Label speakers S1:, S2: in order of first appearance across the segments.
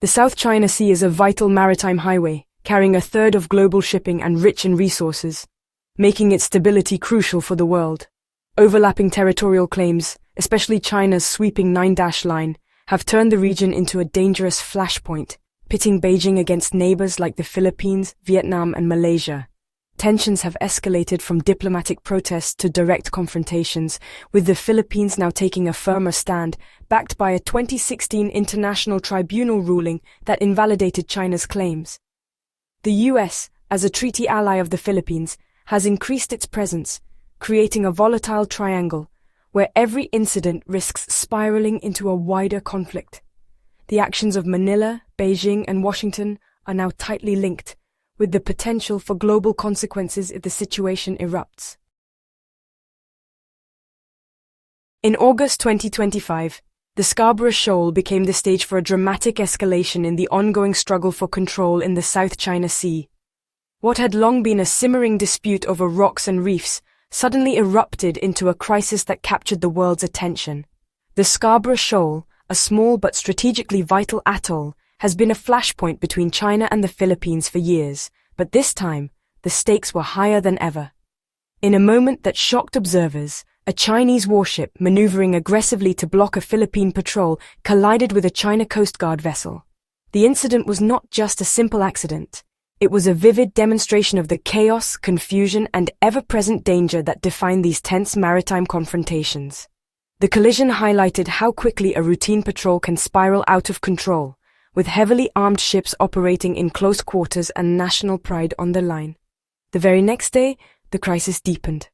S1: The South China Sea is a vital maritime highway, carrying a third of global shipping and rich in resources, making its stability crucial for the world. Overlapping territorial claims, especially China's sweeping Nine-Dash Line, have turned the region into a dangerous flashpoint, pitting Beijing against neighbors like the Philippines, Vietnam, and Malaysia. Tensions have escalated from diplomatic protests to direct confrontations, with the Philippines now taking a firmer stand, backed by a 2016 international tribunal ruling that invalidated China's claims. The US, as a treaty ally of the Philippines, has increased its presence, creating a volatile triangle, where every incident risks spiraling into a wider conflict. The actions of Manila, Beijing, and Washington are now tightly linked, with the potential for global consequences if the situation erupts. In August 2025, the Scarborough Shoal became the stage for a dramatic escalation in the ongoing struggle for control in the South China Sea. What had long been a simmering dispute over rocks and reefs suddenly erupted into a crisis that captured the world's attention. The Scarborough Shoal, a small but strategically vital atoll, has been a flashpoint between China and the Philippines for years, but this time, the stakes were higher than ever. In a moment that shocked observers, a Chinese warship maneuvering aggressively to block a Philippine patrol collided with a China Coast Guard vessel. The incident was not just a simple accident. It was a vivid demonstration of the chaos, confusion, and ever-present danger that define these tense maritime confrontations. The collision highlighted how quickly a routine patrol can spiral out of control, with heavily armed ships operating in close quarters and national pride on the line. The very next day, the crisis deepened.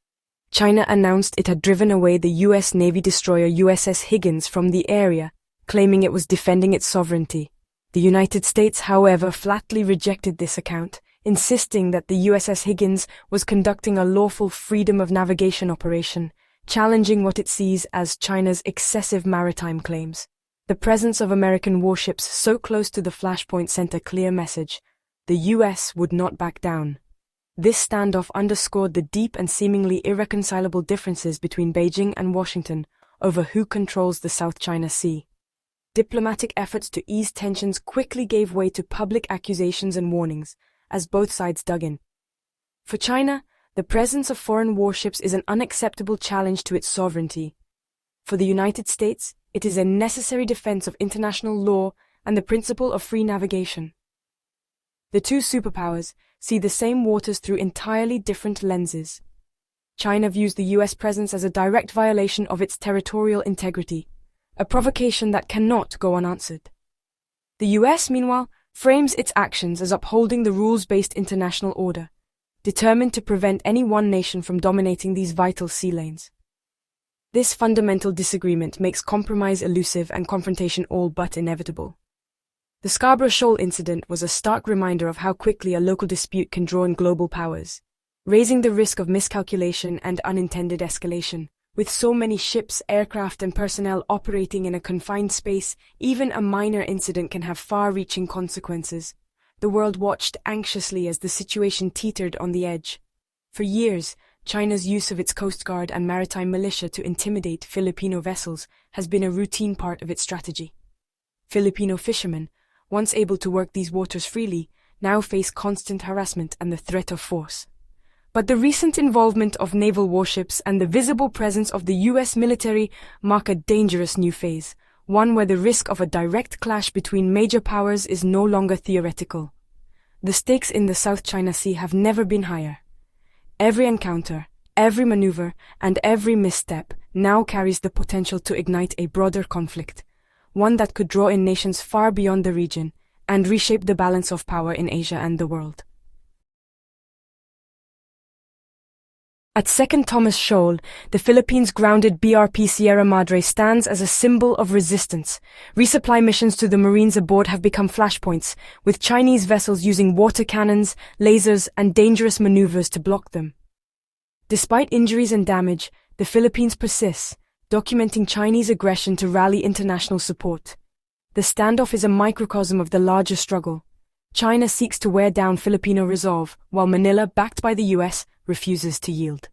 S1: China announced it had driven away the U.S. Navy destroyer USS Higgins from the area, claiming it was defending its sovereignty. The United States, however, flatly rejected this account, insisting that the USS Higgins was conducting a lawful freedom of navigation operation, challenging what it sees as China's excessive maritime claims. The presence of American warships so close to the flashpoint sent a clear message: the U.S. would not back down. This standoff underscored the deep and seemingly irreconcilable differences between Beijing and Washington over who controls the South China Sea. Diplomatic efforts to ease tensions quickly gave way to public accusations and warnings, as both sides dug in. For China, the presence of foreign warships is an unacceptable challenge to its sovereignty. For the United States, it is a necessary defense of international law and the principle of free navigation. The two superpowers see the same waters through entirely different lenses. China views the U.S. presence as a direct violation of its territorial integrity, a provocation that cannot go unanswered. The U.S., meanwhile, frames its actions as upholding the rules-based international order, determined to prevent any one nation from dominating these vital sea lanes. This fundamental disagreement makes compromise elusive and confrontation all but inevitable. The Scarborough Shoal incident was a stark reminder of how quickly a local dispute can draw in global powers, raising the risk of miscalculation and unintended escalation. With so many ships, aircraft, and personnel operating in a confined space, even a minor incident can have far-reaching consequences. The world watched anxiously as the situation teetered on the edge. For years, China's use of its Coast Guard and maritime militia to intimidate Filipino vessels has been a routine part of its strategy. Filipino fishermen, once able to work these waters freely, now face constant harassment and the threat of force. But the recent involvement of naval warships and the visible presence of the U.S. military mark a dangerous new phase, one where the risk of a direct clash between major powers is no longer theoretical. The stakes in the South China Sea have never been higher. Every encounter, every maneuver, and every misstep now carries the potential to ignite a broader conflict, one that could draw in nations far beyond the region and reshape the balance of power in Asia and the world. At Second Thomas Shoal, the Philippines' grounded BRP Sierra Madre stands as a symbol of resistance. Resupply missions to the Marines aboard have become flashpoints, with Chinese vessels using water cannons, lasers, and dangerous maneuvers to block them. Despite injuries and damage, the Philippines persists, documenting Chinese aggression to rally international support. The standoff is a microcosm of the larger struggle. China seeks to wear down Filipino resolve, while Manila, backed by the U.S., refuses to yield.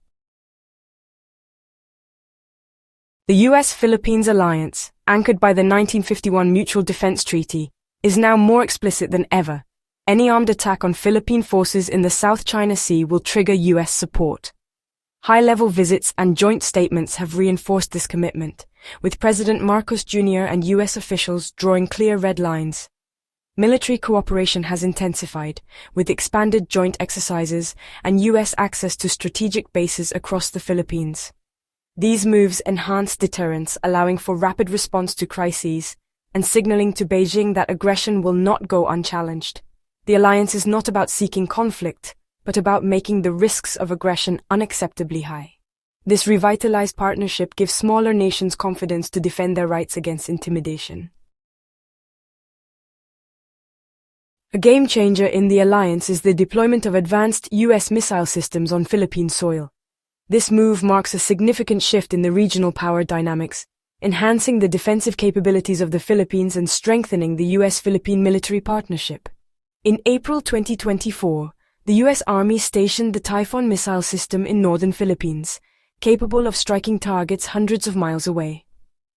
S1: The U.S.-Philippines alliance, anchored by the 1951 Mutual Defense Treaty, is now more explicit than ever. Any armed attack on Philippine forces in the South China Sea will trigger U.S. support. High-level visits and joint statements have reinforced this commitment, with President Marcos Jr. and U.S. officials drawing clear red lines. Military cooperation has intensified, with expanded joint exercises and U.S. access to strategic bases across the Philippines. These moves enhance deterrence, allowing for rapid response to crises, and signaling to Beijing that aggression will not go unchallenged. The alliance is not about seeking conflict, but about making the risks of aggression unacceptably high. This revitalized partnership gives smaller nations confidence to defend their rights against intimidation. A game-changer in the alliance is the deployment of advanced U.S. missile systems on Philippine soil. This move marks a significant shift in the regional power dynamics, enhancing the defensive capabilities of the Philippines and strengthening the U.S.-Philippine military partnership. In April 2024, the U.S. Army stationed the Typhoon missile system in northern Philippines, capable of striking targets hundreds of miles away.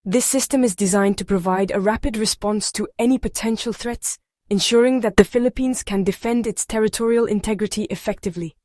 S1: This system is designed to provide a rapid response to any potential threats, ensuring that the Philippines can defend its territorial integrity effectively.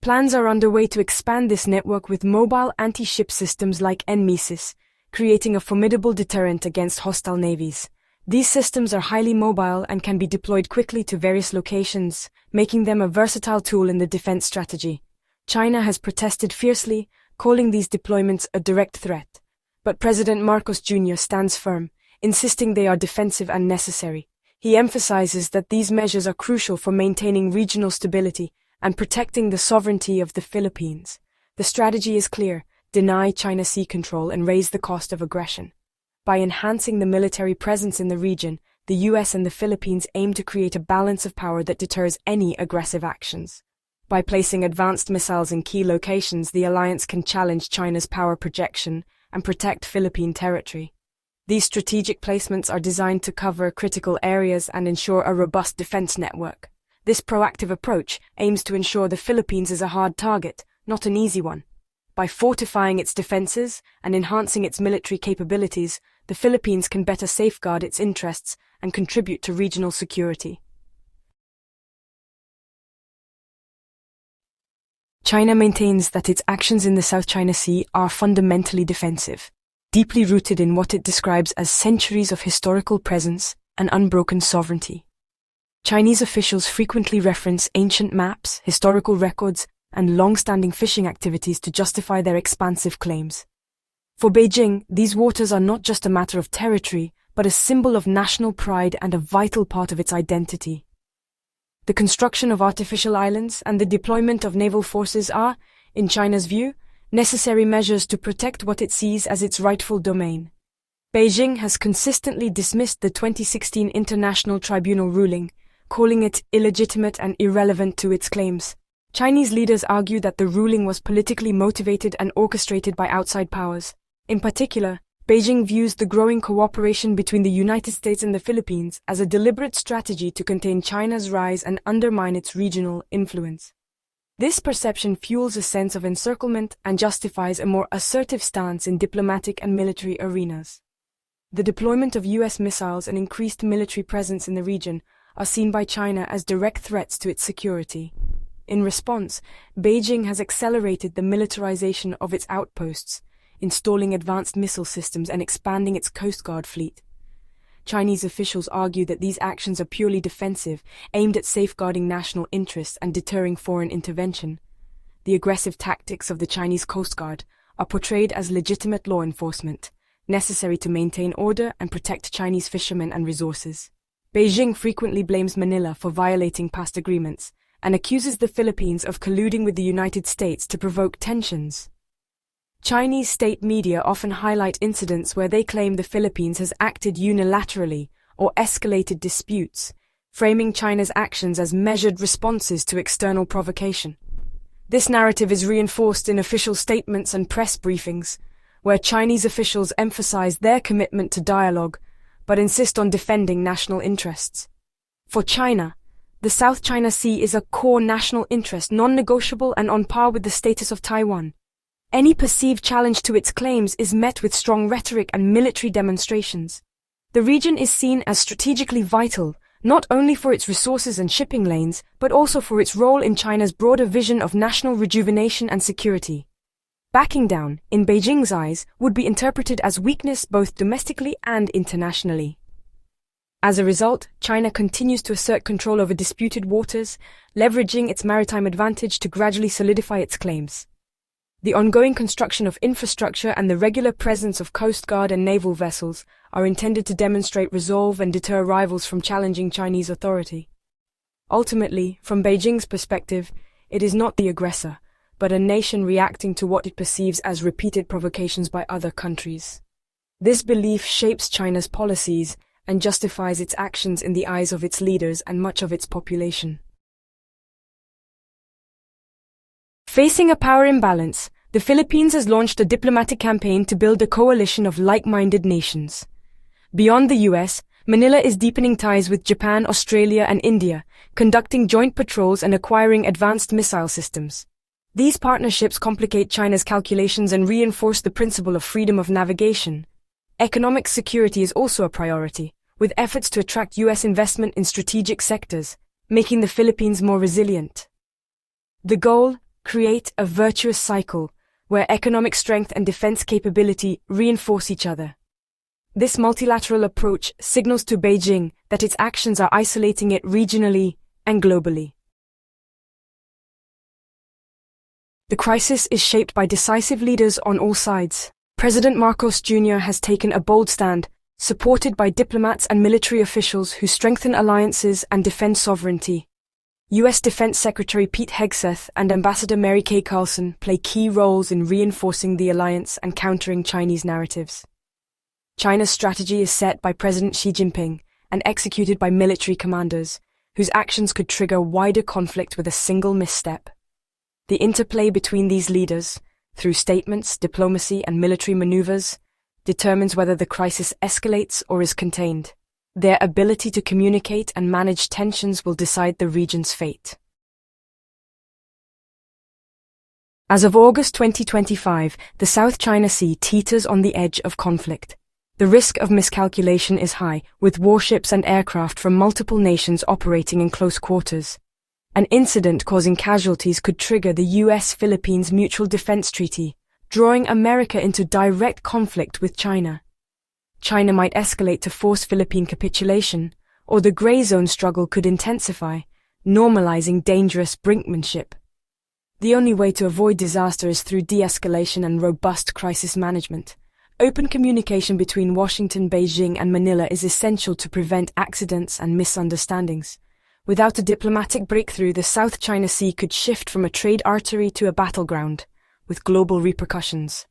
S1: Plans are underway to expand this network with mobile anti-ship systems like NMESIS, creating a formidable deterrent against hostile navies. These systems are highly mobile and can be deployed quickly to various locations, making them a versatile tool in the defense strategy. China has protested fiercely, calling these deployments a direct threat. But President Marcos Jr. stands firm, insisting they are defensive and necessary. He emphasizes that these measures are crucial for maintaining regional stability and protecting the sovereignty of the Philippines. The strategy is clear: deny China sea control and raise the cost of aggression. By enhancing the military presence in the region, the U.S. and the Philippines aim to create a balance of power that deters any aggressive actions. By placing advanced missiles in key locations, the alliance can challenge China's power projection and protect Philippine territory. These strategic placements are designed to cover critical areas and ensure a robust defense network. This proactive approach aims to ensure the Philippines is a hard target, not an easy one. By fortifying its defenses and enhancing its military capabilities, the Philippines can better safeguard its interests and contribute to regional security. China maintains that its actions in the South China Sea are fundamentally defensive, deeply rooted in what it describes as centuries of historical presence and unbroken sovereignty. Chinese officials frequently reference ancient maps, historical records, and long-standing fishing activities to justify their expansive claims. For Beijing, these waters are not just a matter of territory, but a symbol of national pride and a vital part of its identity. The construction of artificial islands and the deployment of naval forces are, in China's view, necessary measures to protect what it sees as its rightful domain. Beijing has consistently dismissed the 2016 International Tribunal ruling, calling it illegitimate and irrelevant to its claims. Chinese leaders argue that the ruling was politically motivated and orchestrated by outside powers. In particular, Beijing views the growing cooperation between the United States and the Philippines as a deliberate strategy to contain China's rise and undermine its regional influence. This perception fuels a sense of encirclement and justifies a more assertive stance in diplomatic and military arenas. The deployment of U.S. missiles and increased military presence in the region are seen by China as direct threats to its security. In response, Beijing has accelerated the militarization of its outposts, installing advanced missile systems and expanding its Coast Guard fleet. Chinese officials argue that these actions are purely defensive, aimed at safeguarding national interests and deterring foreign intervention. The aggressive tactics of the Chinese Coast Guard are portrayed as legitimate law enforcement, necessary to maintain order and protect Chinese fishermen and resources. Beijing frequently blames Manila for violating past agreements and accuses the Philippines of colluding with the United States to provoke tensions. Chinese state media often highlight incidents where they claim the Philippines has acted unilaterally or escalated disputes, framing China's actions as measured responses to external provocation. This narrative is reinforced in official statements and press briefings, where Chinese officials emphasize their commitment to dialogue but insist on defending national interests. For China, the South China Sea is a core national interest, non-negotiable and on par with the status of Taiwan. Any perceived challenge to its claims is met with strong rhetoric and military demonstrations. The region is seen as strategically vital, not only for its resources and shipping lanes, but also for its role in China's broader vision of national rejuvenation and security. Backing down, in Beijing's eyes, would be interpreted as weakness both domestically and internationally. As a result, China continues to assert control over disputed waters, leveraging its maritime advantage to gradually solidify its claims. The ongoing construction of infrastructure and the regular presence of Coast Guard and naval vessels are intended to demonstrate resolve and deter rivals from challenging Chinese authority. Ultimately, from Beijing's perspective, it is not the aggressor, but a nation reacting to what it perceives as repeated provocations by other countries. This belief shapes China's policies and justifies its actions in the eyes of its leaders and much of its population. Facing a power imbalance, the Philippines has launched a diplomatic campaign to build a coalition of like-minded nations. Beyond the US, Manila is deepening ties with Japan, Australia, and India, conducting joint patrols and acquiring advanced missile systems. These partnerships complicate China's calculations and reinforce the principle of freedom of navigation. Economic security is also a priority, with efforts to attract US investment in strategic sectors, making the Philippines more resilient. The goal: create a virtuous cycle, where economic strength and defense capability reinforce each other. This multilateral approach signals to Beijing that its actions are isolating it regionally and globally. The crisis is shaped by decisive leaders on all sides. President Marcos Jr. has taken a bold stand, supported by diplomats and military officials who strengthen alliances and defend sovereignty. U.S. Defense Secretary Pete Hegseth and Ambassador Mary Kay Carlson play key roles in reinforcing the alliance and countering Chinese narratives. China's strategy is set by President Xi Jinping and executed by military commanders, whose actions could trigger wider conflict with a single misstep. The interplay between these leaders, through statements, diplomacy, and military maneuvers, determines whether the crisis escalates or is contained. Their ability to communicate and manage tensions will decide the region's fate. As of August 2025, the South China Sea teeters on the edge of conflict. The risk of miscalculation is high, with warships and aircraft from multiple nations operating in close quarters. An incident causing casualties could trigger the US-Philippines Mutual Defense Treaty, drawing America into direct conflict with China. China might escalate to force Philippine capitulation, or the gray zone struggle could intensify, normalizing dangerous brinkmanship. The only way to avoid disaster is through de-escalation and robust crisis management. Open communication between Washington, Beijing, and Manila is essential to prevent accidents and misunderstandings. Without a diplomatic breakthrough, the South China Sea could shift from a trade artery to a battleground, with global repercussions.